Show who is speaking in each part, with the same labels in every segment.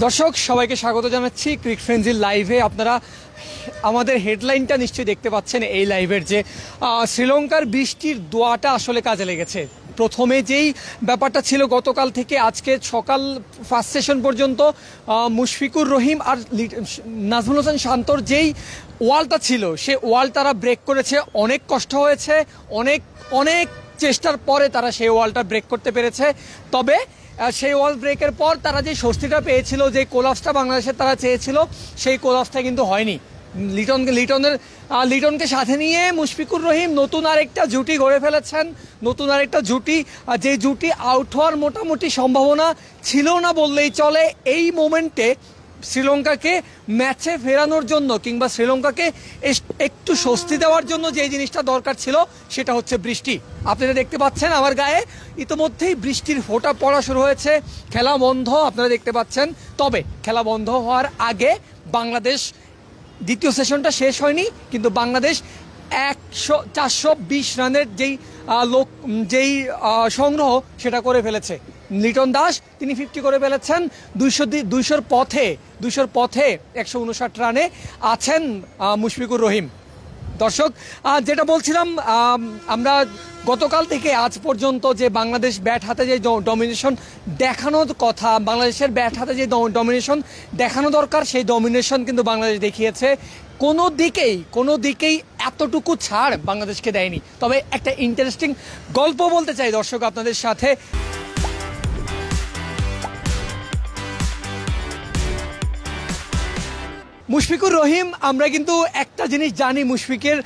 Speaker 1: দর্শক সবাইকে স্বাগত জানাচ্ছি ক্রিকেট ফ্রেন্ডজির লাইভে। আপনারা আমাদের হেডলাইনটা নিশ্চয়ই দেখতে পাচ্ছেন এই লাইভের, যে শ্রীলঙ্কার বৃষ্টির দোয়াটা আসলে কাজে লেগেছে। প্রথমে যেই ব্যাপারটা ছিল গতকাল থেকে আজকে সকাল ফার্স্ট সেশন পর্যন্ত মুশফিকুর রহিম আর নাজমুল হোসেন শান্তর যেই ওয়ালটা ছিল সে ওয়াল তারা ব্রেক করেছে। অনেক কষ্ট হয়েছে, অনেক অনেক চেষ্টার পরে তারা সেই ওয়ালটা ব্রেক করতে পেরেছে। তবে সেই ওয়াল ব্রেকের পর তারা যে স্বস্তিটা পেয়েছিল, যে কোলাপসটা বাংলাদেশের তারা চেয়েছিল, সেই কোলাপসটা কিন্তু হয়নি। লিটনকে সাথে নিয়ে মুশফিকুর রহিম নতুন আরেকটা জুটি গড়ে ফেলেছেন। নতুন আরেকটা জুটি, যে জুটি আউট হওয়ার মোটামুটি সম্ভাবনা ছিল না বললেই চলে। এই মোমেন্টে শ্রীলঙ্কাকে ম্যাচে ফেরানোর জন্য কিংবা শ্রীলঙ্কাকে একটু স্বস্তি দেওয়ার জন্য যে জিনিসটা দরকার ছিল সেটা হচ্ছে বৃষ্টি। আপনারা দেখতে পাচ্ছেন আমার গায়ে ইতিমধ্যেই বৃষ্টির ফোঁটা পড়া শুরু হয়েছে। খেলা বন্ধ আপনারা দেখতে পাচ্ছেন। তবে খেলা বন্ধ হওয়ার আগে বাংলাদেশ, দ্বিতীয় সেশনটা শেষ হয়নি কিন্তু বাংলাদেশ 420 রানের যেই সংগ্রহ সেটা করে ফেলেছে। লিটন দাস তিনি 50 করে ফেলেছেন। 200-র পথে 159 রানে আছেন মুশফিকুর রহিম। দর্শক যেটা বলছিলাম, আমরা গতকাল থেকে আজ পর্যন্ত যে বাংলাদেশ ব্যাট হাতে যে ডমিনেশন দেখানোর কথা, বাংলাদেশের ব্যাট হাতে যে ডমিনেশন দেখানো দরকার, সেই ডমিনেশন কিন্তু বাংলাদেশ দেখিয়েছে। কোনো দিকেই এতটুকু ছাড় বাংলাদেশকে দেয়নি। তবে একটা ইন্টারেস্টিং গল্প বলতে চাই দর্শক আপনাদের সাথে। মুশফিকুর রহিম, আমরা কিন্তু একটা জিনিস জানি, মুশফিকের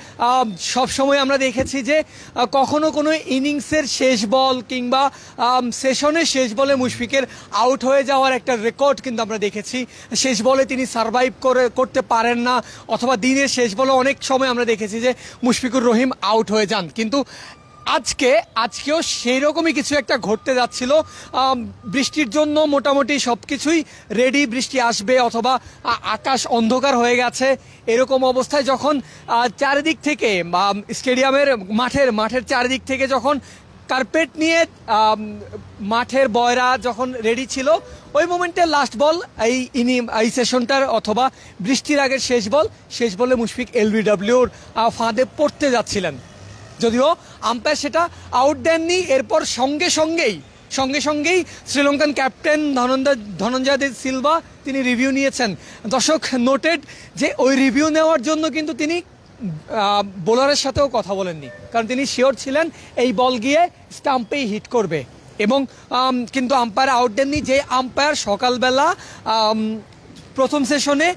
Speaker 1: সবসময় আমরা দেখেছি যে কখনো কোনো ইনিংসের শেষ বল কিংবা সেশনের শেষ বলে মুশফিকের আউট হয়ে যাওয়ার একটা রেকর্ড কিন্তু আমরা দেখেছি। শেষ বলে তিনি সারভাইভ করতে পারেন না, অথবা দিনের শেষ বলে অনেক সময় আমরা দেখেছি যে মুশফিকুর রহিম আউট হয়ে যান। কিন্তু আজকেও সেই রকমই কিছু একটা ঘটতে যাচ্ছিল। বৃষ্টির জন্য মোটামুটি সব কিছুই রেডি, বৃষ্টি আসবে অথবা আকাশ অন্ধকার হয়ে গেছে। এরকম অবস্থায় যখন চারিদিক থেকে স্টেডিয়ামের মাঠের চারিদিক থেকে যখন কার্পেট নিয়ে মাঠের বয়রা যখন রেডি ছিল, ওই মোমেন্টে লাস্ট বল এই সেশনটার অথবা বৃষ্টির আগের শেষ বলে মুশফিক এলবিডব্লিউর ফাঁদে পড়তে যাচ্ছিলেন, যদিও আম্পায়ার সেটা আউট দেননি। এরপর সঙ্গে সঙ্গেই শ্রীলঙ্কান ক্যাপ্টেন ধনঞ্জয় দে সিলভা তিনি রিভিউ নিয়েছেন। দর্শক নোটেড যে ওই রিভিউ নেওয়ার জন্য কিন্তু তিনি বোলারের সাথেও কথা বলেননি, কারণ তিনি শিওর ছিলেন এই বল গিয়ে স্টাম্পেই হিট করবে। এবং কিন্তু আম্পায়ার আউট দেননি। যে আম্পায়ার সকালবেলা প্রথম সেশনে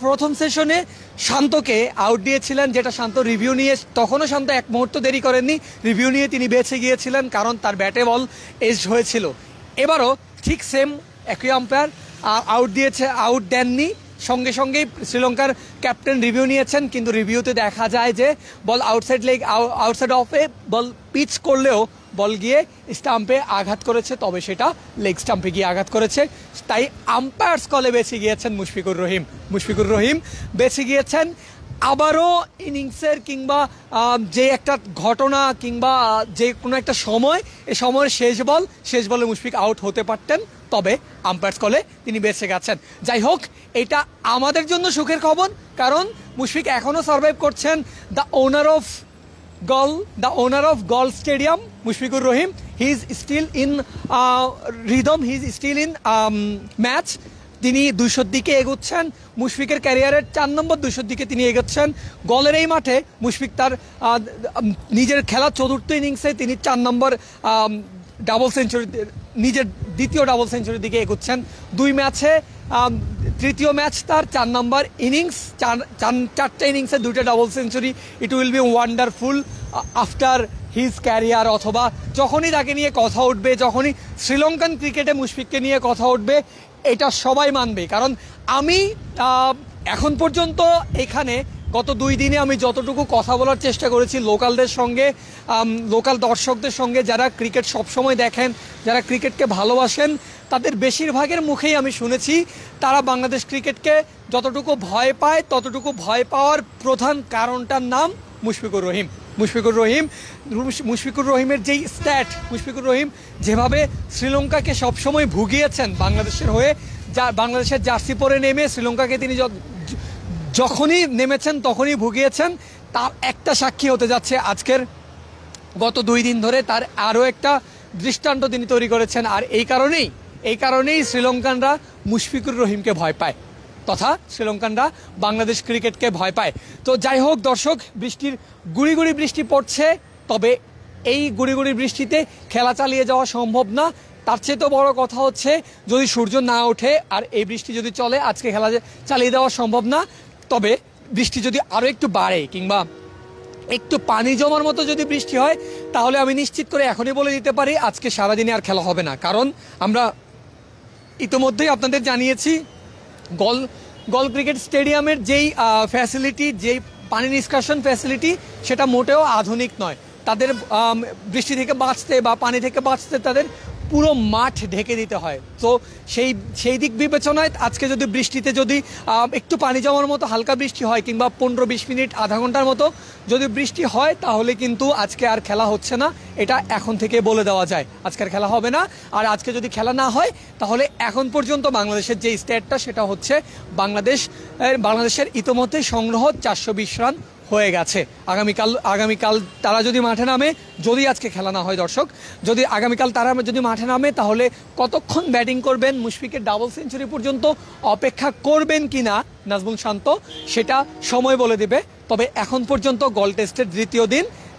Speaker 1: প্রথম সেশনে শান্তকে আউট দিয়েছিলেন, যেটা শান্ত রিভিউ নিয়ে, তখনও শান্ত এক মুহূর্ত দেরি করেননি, রিভিউ নিয়ে তিনি বেঁচে গিয়েছিলেন কারণ তার ব্যাটে বল এজড হয়েছিল। এবারও ঠিক সেম একই আম্পায়ার আউট দেননি। সঙ্গেই শ্রীলঙ্কার ক্যাপ্টেন রিভিউ নিয়েছেন, কিন্তু রিভিউতে দেখা যায় যে বল আউটসাইড অফে বল পিচ করলেও বল গিয়ে স্টাম্পে আঘাত করেছে, তবে সেটা লেগ স্টাম্পে গিয়ে আঘাত করেছে। তাই আম্পায়ার্স কলে বেঁচে গিয়েছেন মুশফিকুর রহিম বেঁচে গিয়েছেন। আবারও ইনিংসের কিংবা যে একটা ঘটনা কিংবা যে কোনো একটা সময়, এই সময়ের শেষ বলে মুশফিক আউট হতে পারতেন, তবে আম্পায়ার্স কলে তিনি বেঁচে গেছেন। যাই হোক, এটা আমাদের জন্য সুখের খবর, কারণ মুশফিক এখনও সার্ভাইভ করছেন। The owner of Galle stadium, Mushfiqur Rahim, he is still in rhythm, he is still in match. তিনি 200-র দিকে এগোচ্ছেন। মুশফিকের ক্যারিয়ারের 4 নম্বর 200-র দিকে তিনি এগোচ্ছেন। গলের এই মাঠে মুশফিক তার নিজের খেলার চতুর্থ ইনিংসে তিনি 4 নম্বর ডাবল সেঞ্চুরি, নিজের দ্বিতীয় ডাবল সেঞ্চুরির দিকে এগোচ্ছেন। 2 ম্যাচে তৃতীয় ম্যাচ তার 4 নম্বর ইনিংস, 4টে ইনিংসে 2টা double century. It will be wonderful after his career, অথবা যখনই তাকে নিয়ে কথা উঠবে, যখনই শ্রীলঙ্কান ক্রিকেটে মুশফিককে নিয়ে কথা উঠবে, এটা সবাই মানবে। কারণ আমি এখন পর্যন্ত এখানে গত 2 দিনে আমি যতটুকু কথা বলার চেষ্টা করেছি লোকালদের সঙ্গে, লোকাল দর্শকদের সঙ্গে, যারা ক্রিকেট সবসময় দেখেন, যারা ক্রিকেটকে ভালোবাসেন, তাদের বেশিরভাগের মুখেই আমি শুনেছি তারা বাংলাদেশ ক্রিকেটকে যতটুকু ভয় পায়, ততটুকু ভয় পাওয়ার প্রধান কারণটার নাম মুশফিকুর রহিম। মুশফিকুর রহিমের যেই স্ট্যাট, মুশফিকুর রহিম যেভাবে শ্রীলঙ্কাকে সবসময় ভুগিয়েছেন বাংলাদেশের হয়ে, বাংলাদেশের জার্সি পরে নেমে শ্রীলঙ্কাকে তিনি যখনই নেমেছেন তখনই ভুগিয়েছেন, তার একটা সাক্ষী হতে যাচ্ছে আজকের গত 2 দিন ধরে তার আরও একটা দৃষ্টান্ত তিনি তৈরি করেছেন। আর এই কারণেই শ্রীলঙ্কানরা মুশফিকুর রহিমকে ভয় পায়, তথা শ্রীলঙ্কানরা বাংলাদেশ ক্রিকেটকে ভয় পায়। তো যাই হোক দর্শক, গুড়ি গুড়ি বৃষ্টি পড়ছে, তবে এই গুড়ি গুড়ি বৃষ্টিতে খেলা চালিয়ে যাওয়া সম্ভব না। তার চেয়ে তো বড় কথা হচ্ছে যদি সূর্য না ওঠে আর এই বৃষ্টি যদি চলে, আজকে খেলা চালিয়ে দেওয়া সম্ভব না। তবে বৃষ্টি যদি আরও একটু বাড়ে কিংবা একটু পানি জমার মতো যদি বৃষ্টি হয়, তাহলে আমি নিশ্চিত করে এখনই বলে দিতে পারি আজকে সারাদিনে আর খেলা হবে না। কারণ আমরা ইতিমধ্যেই আপনাদের জানিয়েছি গল ক্রিকেট স্টেডিয়ামের যেই ফ্যাসিলিটি, যেই পানি নিষ্কাশন ফ্যাসিলিটি, সেটা মোটেও আধুনিক নয়। তাদের বৃষ্টি থেকে বাঁচতে বা পানি থেকে বাঁচতে তাদের পুরো মাঠ ঢেকে দিতে হয়। তো সেই দিক বিবেচনায় আজকে যদি বৃষ্টিতে যদি একটু পানি জমার মতো হালকা বৃষ্টি হয় কিংবা 15-20 মিনিট আধা ঘন্টার মতো যদি বৃষ্টি হয়, তাহলে কিন্তু আজকে আর খেলা হচ্ছে না, এটা এখন থেকে বলে দেওয়া যায়। আজকে আর খেলা হবে না। আর আজকে যদি খেলা না হয়, তাহলে এখন পর্যন্ত বাংলাদেশের যে স্ট্যাটটা সেটা হচ্ছে বাংলাদেশের ইতোমধ্যে সংগ্রহ 420 রান হয়ে গেছে। আগামীকাল তারা যদি মাঠে নামে, যদি আজকে খেলা না হয় দর্শক, যদি আগামীকাল তারা যদি মাঠে নামে, তাহলে কতক্ষণ ব্যাটিং করবেন, মুশফিকের ডাবল সেঞ্চুরি পর্যন্ত অপেক্ষা করবেন কিনা নাজমুল শান্ত, সেটা সময় বলে দেবে। তবে এখন পর্যন্ত গল টেস্টের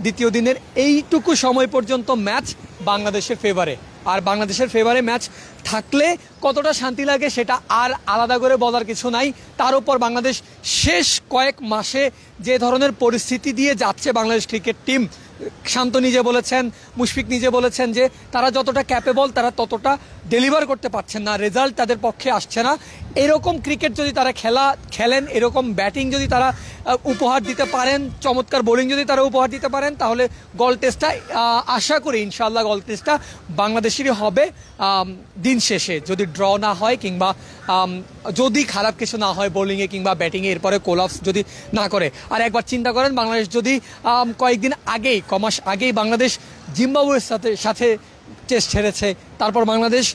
Speaker 1: দ্বিতীয় দিনের এইটুকু সময় পর্যন্ত ম্যাচ বাংলাদেশের ফেভারে। আর বাংলাদেশের ফেভারে ম্যাচ থাকলে কতটা শান্তি লাগে সেটা আর আলাদা করে বলার কিছু নাই। তার উপর বাংলাদেশ শেষ কয়েক মাসে যে ধরনের পরিস্থিতি দিয়ে যাচ্ছে বাংলাদেশ ক্রিকেট টিম, শান্ত নিজে বলেছেন, মুশফিক নিজে বলেছেন যে তারা যতটা ক্যাপেবল তারা ততটা ডেলিভার করতে পারছেন না, রেজাল্ট তাদের পক্ষে আসছে না। এরকম ক্রিকেট যদি তারা খেলেন, এরকম ব্যাটিং যদি তারা উপহার দিতে পারেন, চমৎকার বোলিং যদি তারা উপহার দিতে পারেন, তাহলে গল টেস্টটা আশা করি ইনশাআল্লাহ গল টেস্টটা বাংলাদেশেরই হবে দিন শেষে, যদি ড্র না হয় কিংবা যদি খারাপ কিছু না হয় বোলিংয়ে কিংবা ব্যাটিংয়ে, এরপরে কোলাপস যদি না করে। আর একবার চিন্তা করেন, বাংলাদেশ যদি কমাস আগেই বাংলাদেশ জিম্বাবুয়ের সাথে টেস্ট হেরেছে, তারপর বাংলাদেশ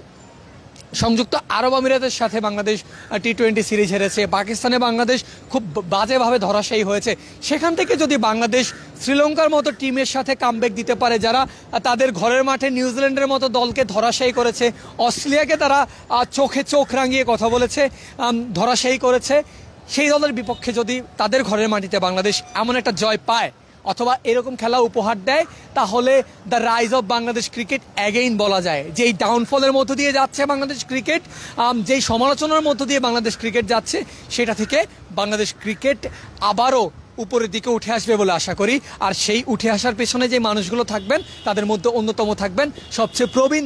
Speaker 1: সংযুক্ত আরব আমিরাতের সাথে বাংলাদেশ টি-20 সিরিজ হেরেছে, পাকিস্তানে বাংলাদেশ খুব বাজেভাবে ধরাশায়ী হয়েছে। সেখান থেকে যদি বাংলাদেশ শ্রীলঙ্কার মতো টিমের সাথে কামব্যাক দিতে পারে, যারা তাদের ঘরের মাঠে নিউজিল্যান্ডের মতো দলকে ধরাশায়ী করেছে, অস্ট্রেলিয়াকে তারা চোখে চোখ রাঙিয়ে কথা বলেছে, ধরাশায়ী করেছে, সেই দলের বিপক্ষে যদি তাদের ঘরের মাটিতে বাংলাদেশ এমন একটা জয় পায় অথবা এরকম খেলা উপহার দেয়, তাহলে the rise of Bangladesh cricket again বলা যায়। যেই ডাউনফলের মধ্য দিয়ে যাচ্ছে বাংলাদেশ ক্রিকেট, যেই সমালোচনার মধ্য দিয়ে বাংলাদেশ ক্রিকেট যাচ্ছে, সেটা থেকে বাংলাদেশ ক্রিকেট আবারও উপরের দিকে উঠে আসবে বলে আশা করি। আর সেই উঠে আসার পেছনে যে মানুষগুলো থাকবেন, তাদের মধ্যে অন্যতম থাকবেন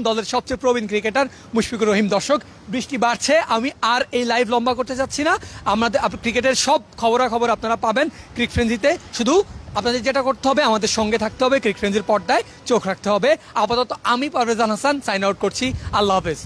Speaker 1: দলের সবচেয়ে প্রবীণ ক্রিকেটার মুশফিকুর রহিম। দর্শক, বৃষ্টি বাড়ছে, আমি আর এই লাইভ লম্বা করতে চাচ্ছি না। ক্রিকেটের সব খবরাখবর আপনারা পাবেন ক্রিক ফ্রেন্সিতে। শুধু আপনাদের যেটা করতে হবে, আমাদের সঙ্গে থাকতে হবে, ক্রিক ফ্রেন্সির পর্দায় চোখ রাখতে হবে। আপাতত আমি পারভেজ হাসান সাইন আউট করছি। আল্লাহ হাফেজ।